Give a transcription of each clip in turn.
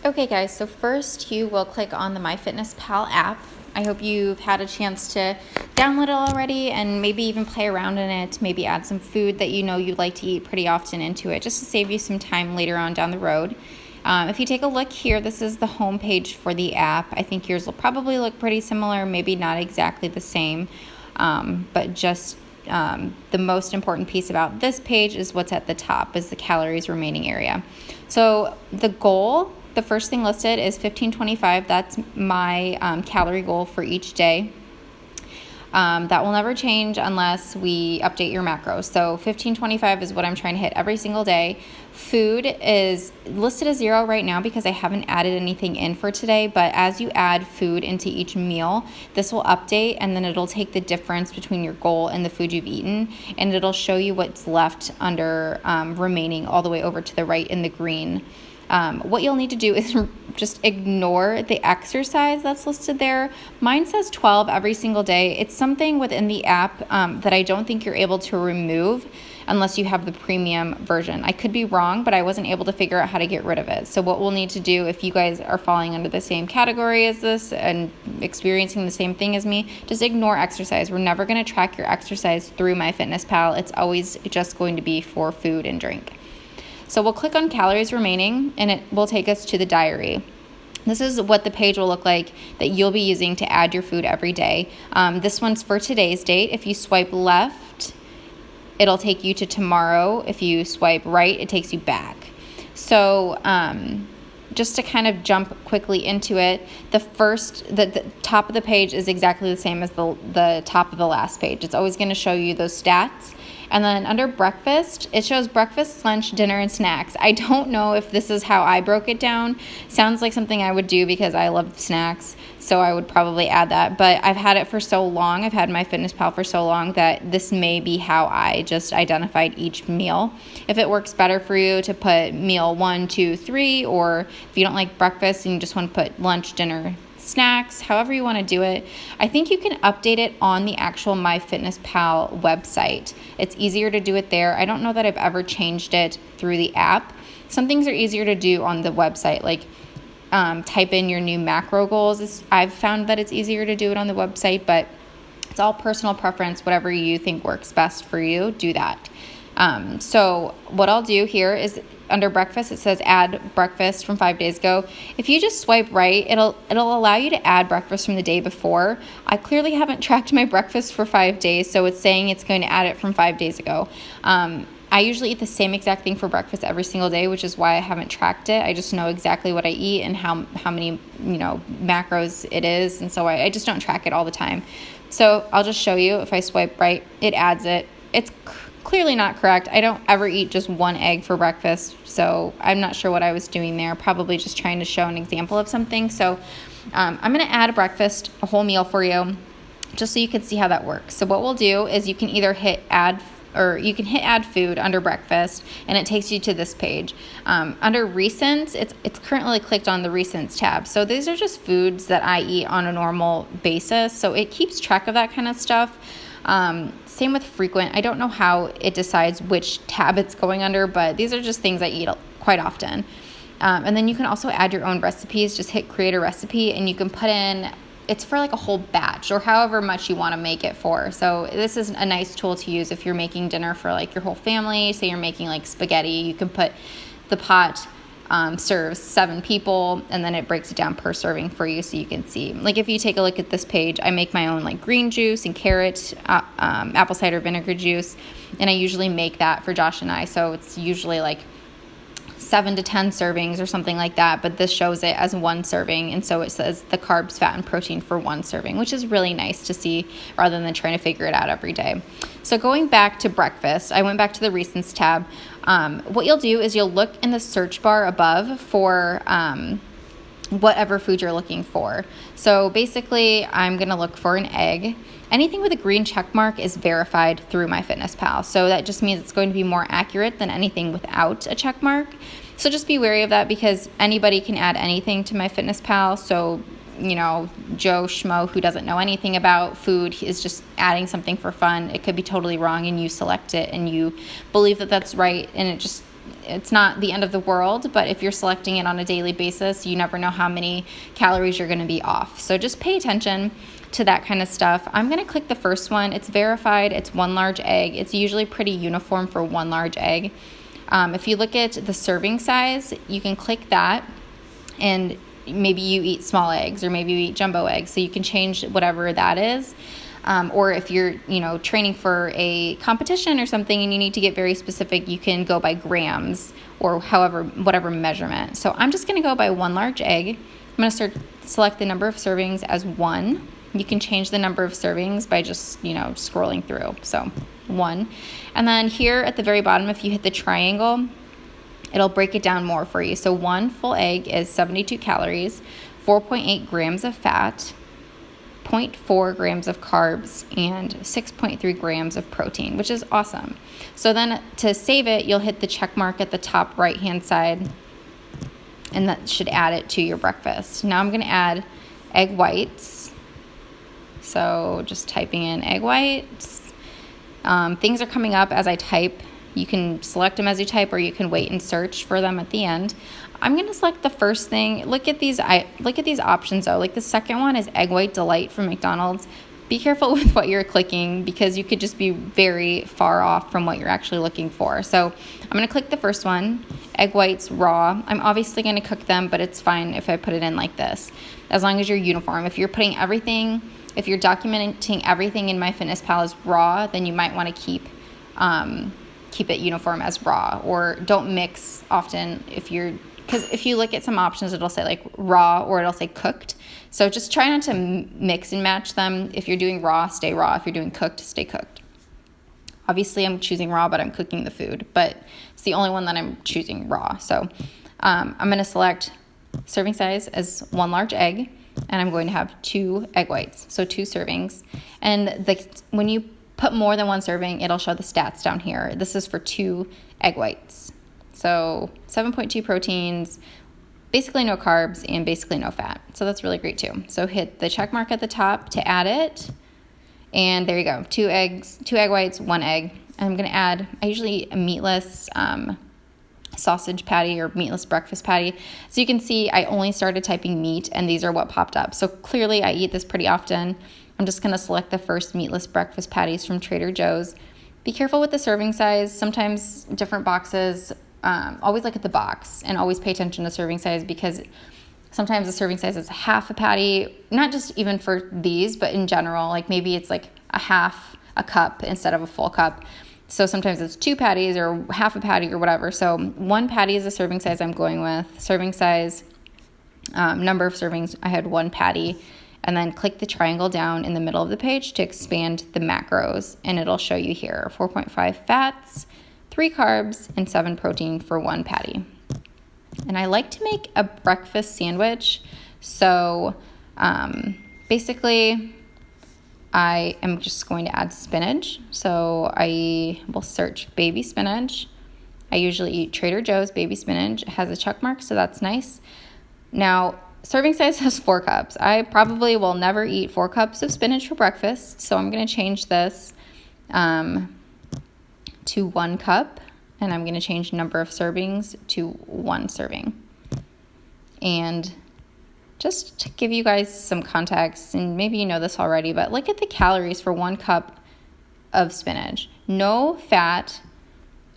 Okay guys, so first you will click on the MyFitnessPal app. I hope you've had a chance to download it already and maybe even play around in it, maybe add some food that you know you like to eat pretty often into it, just to save you some time later on down the road. If you take a look here, this is the home page for the app. I think yours will probably look pretty similar, maybe not exactly the same, but just the most important piece about this page is what's at the top, is the calories remaining area. So the goal, the first thing listed is 1525. That's my calorie goal for each day. That will never change unless we update your macros. So 1525 is what I'm trying to hit every single day. Food is listed as 0 right now because I haven't added anything in for today, but as you add food into each meal, this will update and then it'll take the difference between your goal and the food you've eaten, and it'll show you what's left under remaining all the way over to the right in the green. What you'll need to do is just ignore the exercise that's listed there. Mine says 12 every single day. It's something within the app that I don't think you're able to remove unless you have the premium version. I could be wrong, but I wasn't able to figure out how to get rid of it. So what we'll need to do, if you guys are falling under the same category as this and experiencing the same thing as me, just ignore exercise. We're never going to track your exercise through MyFitnessPal. It's always just going to be for food and drink. So we'll click on calories remaining and it will take us to the diary. This is what the page will look like that you'll be using to add your food every day. This one's for today's date. If you swipe left, it'll take you to tomorrow. If you swipe right, it takes you back. So just to kind of jump quickly into it, the top of the page is exactly the same as the top of the last page. It's always going to show you those stats. And then under breakfast, it shows breakfast, lunch, dinner, and snacks. I don't know if this is how I broke it down. Sounds like something I would do because I love snacks, so I would probably add that. But I've had it for so long, I've had MyFitnessPal for so long that this may be how I just identified each meal. If it works better for you to put meal 1, 2, 3, or if you don't like breakfast and you just want to put lunch, dinner, snacks, however you want to do it, I think you can update it on the actual MyFitnessPal website. It's easier to do it there. I don't know that I've ever changed it through the app. Some things are easier to do on the website, like type in your new macro goals. I've found that it's easier to do it on the website, but it's all personal preference. Whatever you think works best for you, do that. So what I'll do here is under breakfast, it says add breakfast from 5 days ago. If you just swipe right, it'll allow you to add breakfast from the day before. I clearly haven't tracked my breakfast for 5 days, so it's saying it's going to add it from 5 days ago. I usually eat the same exact thing for breakfast every single day, which is why I haven't tracked it. I just know exactly what I eat and how many macros it is, and so I just don't track it all the time. So I'll just show you. If I swipe right, it adds it. It's clearly not correct. I don't ever eat just one egg for breakfast, so I'm not sure what I was doing there. Probably just trying to show an example of something. So I'm going to add a breakfast, a whole meal for you, just so you can see how that works. So what we'll do is you can either hit add food under breakfast, and it takes you to this page. Under recents, it's currently clicked on the recents tab. So these are just foods that I eat on a normal basis. So it keeps track of that kind of stuff. Same with frequent. I don't know how it decides which tab it's going under, but these are just things I eat quite often. And then you can also add your own recipes. Just hit create a recipe and you can put in, it's for like a whole batch or however much you want to make it for. So this is a nice tool to use if you're making dinner for like your whole family. Say you're making like spaghetti, you can put the pot serves 7 people, and then it breaks it down per serving for you so you can see. Like if you take a look at this page, I make my own like green juice and carrot, apple cider vinegar juice, and I usually make that for Josh and I. So it's usually like 7 to 10 servings or something like that, but this shows it as 1 serving, and so it says the carbs, fat, and protein for 1 serving, which is really nice to see rather than trying to figure it out every day. So going back to breakfast, I went back to the recents tab. What you'll do is you'll look in the search bar above for whatever food you're looking for. So basically, I'm going to look for an egg. Anything with a green check mark is verified through MyFitnessPal. So that just means it's going to be more accurate than anything without a check mark. So just be wary of that because anybody can add anything to MyFitnessPal. So, Joe Schmo who doesn't know anything about food is just adding something for fun. It could be totally wrong and you select it and you believe that that's right, and it just it's not the end of the world, but if you're selecting it on a daily basis, you never know how many calories you're going to be off. So just pay attention to that kind of stuff. I'm going to click the first one. It's verified. It's 1 large egg. It's usually pretty uniform for 1 large egg. If you look at the serving size, you can click that, and maybe you eat small eggs or maybe you eat jumbo eggs. So you can change whatever that is. Or if you're, training for a competition or something and you need to get very specific, you can go by grams or whatever measurement. So I'm just going to go by 1 large egg. I'm going to select the number of servings as 1. You can change the number of servings by just, scrolling through. So 1. And then here at the very bottom, if you hit the triangle, it'll break it down more for you. So 1 full egg is 72 calories, 4.8 grams of fat, 0.4 grams of carbs, and 6.3 grams of protein, which is awesome. So then to save it, you'll hit the check mark at the top right-hand side, and that should add it to your breakfast. Now I'm going to add egg whites. So just typing in egg whites. Things are coming up as I type. You can select them as you type, or you can wait and search for them at the end. I'm going to select the first thing. Look at these options though. Like the second one is Egg White Delight from McDonald's. Be careful with what you're clicking because you could just be very far off from what you're actually looking for. So I'm going to click the first one, egg whites raw. I'm obviously going to cook them, but it's fine if I put it in like this, as long as you're uniform. If you're documenting everything in MyFitnessPal as raw, then you might want to keep it uniform as raw, or don't mix often because if you look at some options, it'll say like raw or it'll say cooked. So just try not to mix and match them. If you're doing raw, stay raw. If you're doing cooked, stay cooked. Obviously, I'm choosing raw, but I'm cooking the food. But it's the only one that I'm choosing raw. So I'm going to select serving size as 1 large egg, and I'm going to have 2 egg whites, so 2 servings. And when you put more than 1 serving, it'll show the stats down here. This is for 2 egg whites. So 7.2 proteins, basically no carbs, and basically no fat. So that's really great too. So hit the check mark at the top to add it. And there you go. 2 egg whites, 1 egg. And I'm going to add, I usually eat a meatless sausage patty or meatless breakfast patty. So you can see I only started typing meat and these are what popped up. So clearly I eat this pretty often. I'm just going to select the first meatless breakfast patties from Trader Joe's. Be careful with the serving size. Sometimes different boxes, always look at the box and always pay attention to serving size, because sometimes the serving size is half a patty, not just even for these, but in general, like maybe it's like a cup instead of a full cup. So sometimes it's 2 patties or half a patty or whatever. So 1 patty is the serving size I'm going with. Serving size, number of servings, I had 1 patty. And then click the triangle down in the middle of the page to expand the macros. And it'll show you here 4.5 fats, 3 carbs, and 7 protein for 1 patty. And I like to make a breakfast sandwich. So basically, I am just going to add spinach. So I will search baby spinach. I usually eat Trader Joe's baby spinach. It has a check mark, so that's nice. Now, serving size has 4 cups. I probably will never eat 4 cups of spinach for breakfast, so I'm going to change this to 1 cup, and I'm going to change number of servings to 1 serving. And just to give you guys some context, and maybe you know this already, but look at the calories for 1 cup of spinach. No fat,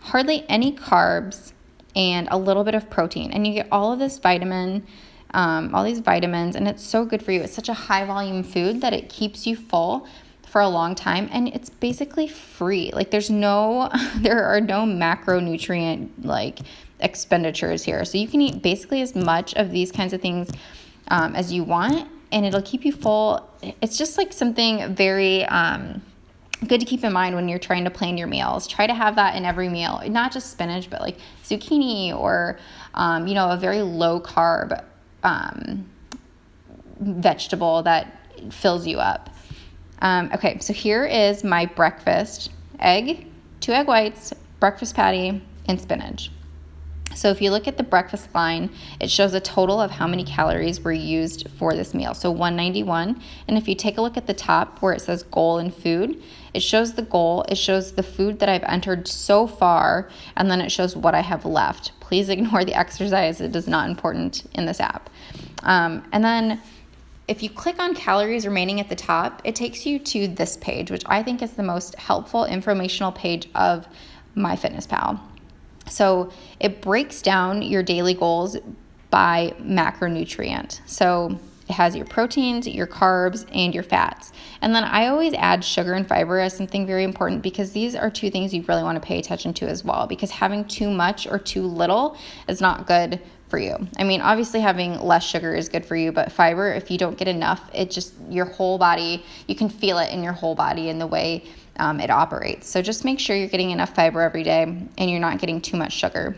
hardly any carbs, and a little bit of protein. And you get all of this all these vitamins, and it's so good for you. It's such a high volume food that it keeps you full for a long time, and it's basically free. Like there are no macronutrient like expenditures here. So you can eat basically as much of these kinds of things as you want, and it'll keep you full. It's just like something very good to keep in mind when you're trying to plan your meals. Try to have that in every meal, not just spinach, but like zucchini or a very low carb vegetable that fills you up. Okay, so here is my breakfast: egg, 2 egg whites, breakfast patty, and spinach. So if you look at the breakfast line, it shows a total of how many calories were used for this meal. So 191. And if you take a look at the top where it says goal and food, it shows the goal, it shows the food that I've entered so far, and then it shows what I have left. Please ignore the exercise. It is not important in this app. And then if you click on calories remaining at the top, it takes you to this page, which I think is the most helpful informational page of MyFitnessPal. So it breaks down your daily goals by macronutrient. So it has your proteins, your carbs, and your fats. And then I always add sugar and fiber as something very important, because these are two things you really want to pay attention to as well, because having too much or too little is not good for you. I mean, obviously having less sugar is good for you, but fiber, if you don't get enough, it just, your whole body, you can feel it in your whole body in the way it operates. So just make sure you're getting enough fiber every day and you're not getting too much sugar.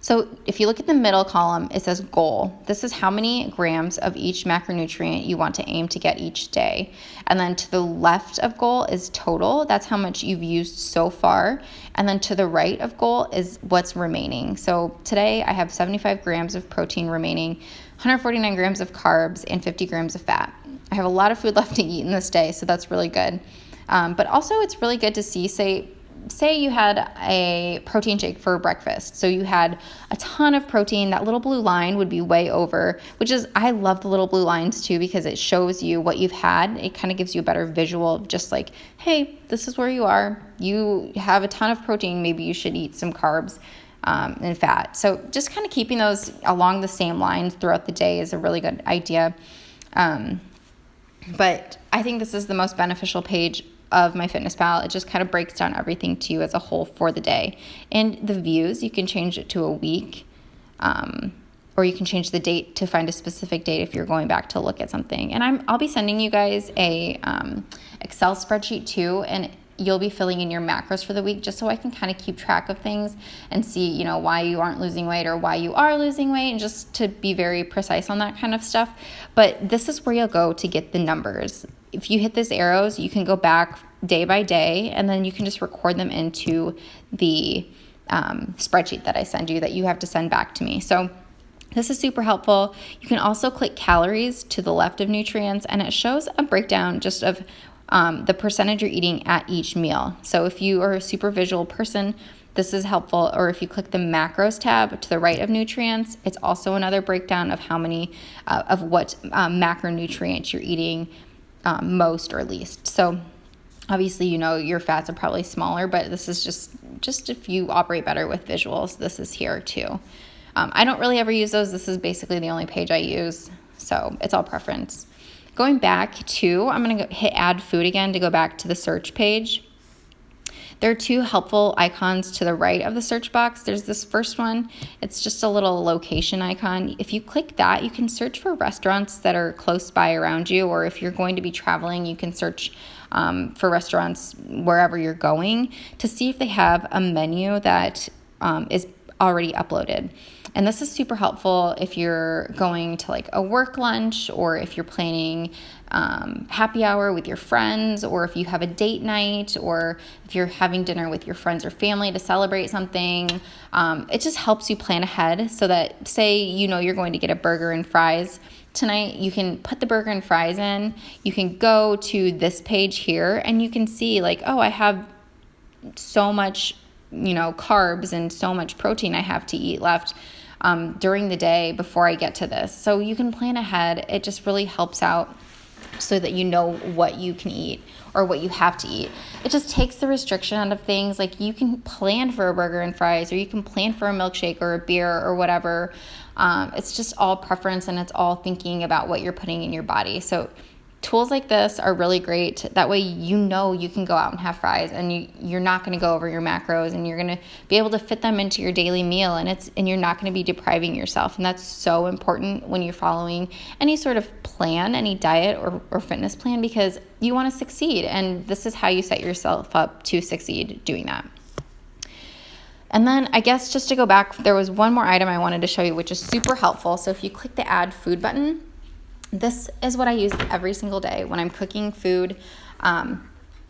So if you look at the middle column, it says goal. This is how many grams of each macronutrient you want to aim to get each day. And then to the left of goal is total. That's how much you've used so far. And then to the right of goal is what's remaining. So today I have 75 grams of protein remaining, 149 grams of carbs, and 50 grams of fat. I have a lot of food left to eat in this day, so that's really good. But also it's really good to see, say you had a protein shake for breakfast. So you had a ton of protein. That little blue line would be way over, which is, I love the little blue lines too, because it shows you what you've had. It kind of gives you a better visual of just like, hey, this is where you are. You have a ton of protein. Maybe you should eat some carbs and fat. So just kind of keeping those along the same lines throughout the day is a really good idea. But I think this is the most beneficial page of MyFitnessPal. It just kind of breaks down everything to you as a whole for the day. And the views, you can change it to a week, or you can change the date to find a specific date if you're going back to look at something. And I'll be sending you guys a Excel spreadsheet too, and you'll be filling in your macros for the week, just so I can kind of keep track of things and see, why you aren't losing weight or why you are losing weight, and just to be very precise on that kind of stuff. But this is where you'll go to get the numbers. If you hit these arrows, you can go back day by day, and then you can just record them into the spreadsheet that I send you that you have to send back to me. So this is super helpful. You can also click calories to the left of nutrients, and it shows a breakdown just of the percentage you're eating at each meal. So if you are a super visual person, this is helpful. Or if you click the macros tab to the right of nutrients, it's also another breakdown of how many of what macronutrients you're eating most or least. So obviously, your fats are probably smaller, but this is just if you operate better with visuals, this is here too. I don't really ever use those. This is basically the only page I use, so it's all preference. Going back to, I'm going to hit add food again to go back to the search page. There are two helpful icons to the right of the search box. There's this first one. It's just a little location icon. If you click that, you can search for restaurants that are close by around you, or if you're going to be traveling, you can search for restaurants wherever you're going to see if they have a menu that is already uploaded. And this is super helpful if you're going to like a work lunch, or if you're planning happy hour with your friends, or if you have a date night, or if you're having dinner with your friends or family to celebrate something. It just helps you plan ahead, so that say you're going to get a burger and fries tonight, you can put the burger and fries in. You can go to this page here and you can see like, oh, I have so much carbs and so much protein I have to eat left during the day before I get to this. So you can plan ahead. It just really helps out so that you know what you can eat or what you have to eat. It just takes the restriction out of things. Like you can plan for a burger and fries, or you can plan for a milkshake or a beer or whatever. It's just all preference, and it's all thinking about what you're putting in your body. So tools like this are really great. That way you can go out and have fries, and you're not going to go over your macros, and you're going to be able to fit them into your daily meal, and you're not going to be depriving yourself. And that's so important when you're following any sort of plan, any diet or fitness plan, because you want to succeed, and this is how you set yourself up to succeed doing that. And then I guess just to go back, there was one more item I wanted to show you, which is super helpful. So if you click the add food button, this is what I use every single day when I'm cooking food,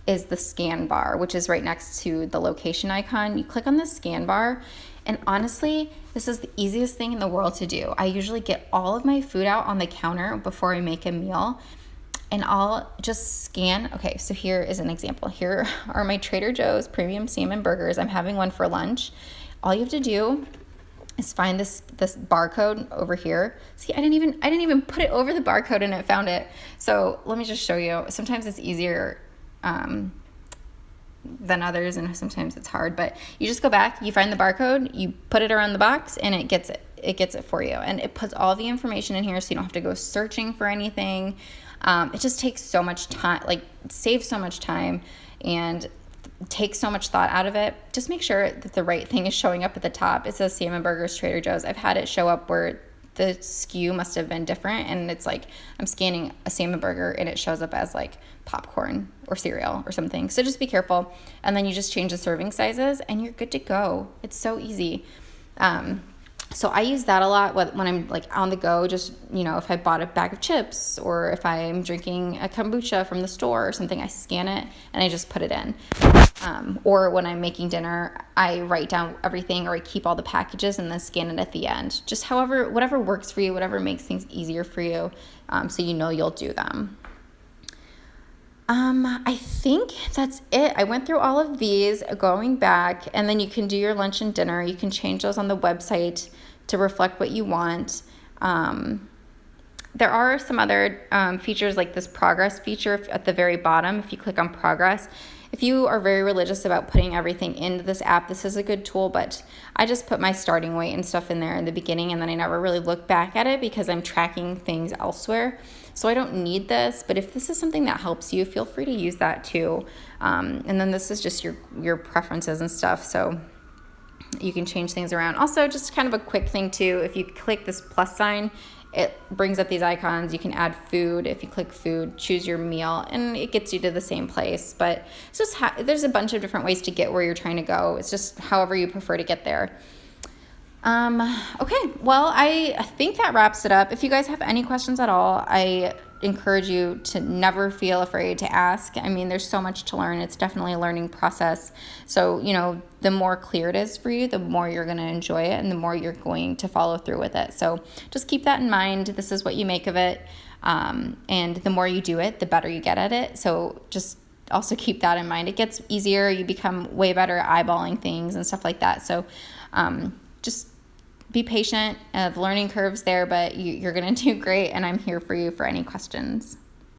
is the scan bar, which is right next to the location icon. You click on the scan bar, And honestly, this is the easiest thing in the world to do. I usually get all of my food out on the counter before I make a meal, and I'll just scan. Okay, so here is an example. Here are my Trader Joe's premium salmon burgers. I'm having one for lunch. All you have to do is find this barcode over here. See, I didn't even put it over the barcode and it found it. So let me just show you. Sometimes it's easier than others, and sometimes it's hard, but you just go back, you find the barcode, you put it around the box, and it gets it for you, and it puts all the information in here, so you don't have to go searching for anything. It just takes so much time, like saves so much time, and takes so much thought out of it. Just make sure that the right thing is showing up at the top. It says salmon burgers, Trader Joe's. I've had it show up where the SKU must have been different, and it's like I'm scanning a salmon burger and it shows up as like popcorn or cereal or something. So just be careful, and then you just change the serving sizes and you're good to go. It's so easy. So I use that a lot when I'm like on the go, just, if I bought a bag of chips or if I'm drinking a kombucha from the store or something, I scan it and I just put it in. Or when I'm making dinner, I write down everything, or I keep all the packages and then scan it at the end. Just whatever works for you, whatever makes things easier for you, so you'll do them. I think that's it. I went through all of these going back, and then you can do your lunch and dinner. You can change those on the website to reflect what you want. There are some other features, like this progress feature at the very bottom. If you click on progress, if you are very religious about putting everything into this app, this is a good tool, but I just put my starting weight and stuff in there in the beginning, and then I never really look back at it because I'm tracking things elsewhere. So I don't need this, but if this is something that helps you, feel free to use that too. And then this is just your preferences and stuff, so you can change things around. Also, just kind of a quick thing too, if you click this plus sign, it brings up these icons. You can add food. If you click food, choose your meal, and it gets you to the same place. But it's just there's a bunch of different ways to get where you're trying to go. It's just however you prefer to get there. Okay, well, I think that wraps it up. If you guys have any questions at all, I encourage you to never feel afraid to ask. I mean, there's so much to learn. It's definitely a learning process. So, the more clear it is for you, the more you're going to enjoy it and the more you're going to follow through with it. So just keep that in mind. This is what you make of it. And the more you do it, the better you get at it. So just also keep that in mind. It gets easier. You become way better at eyeballing things and stuff like that. So, just be patient. The learning curve's there, but you're going to do great, and I'm here for you for any questions.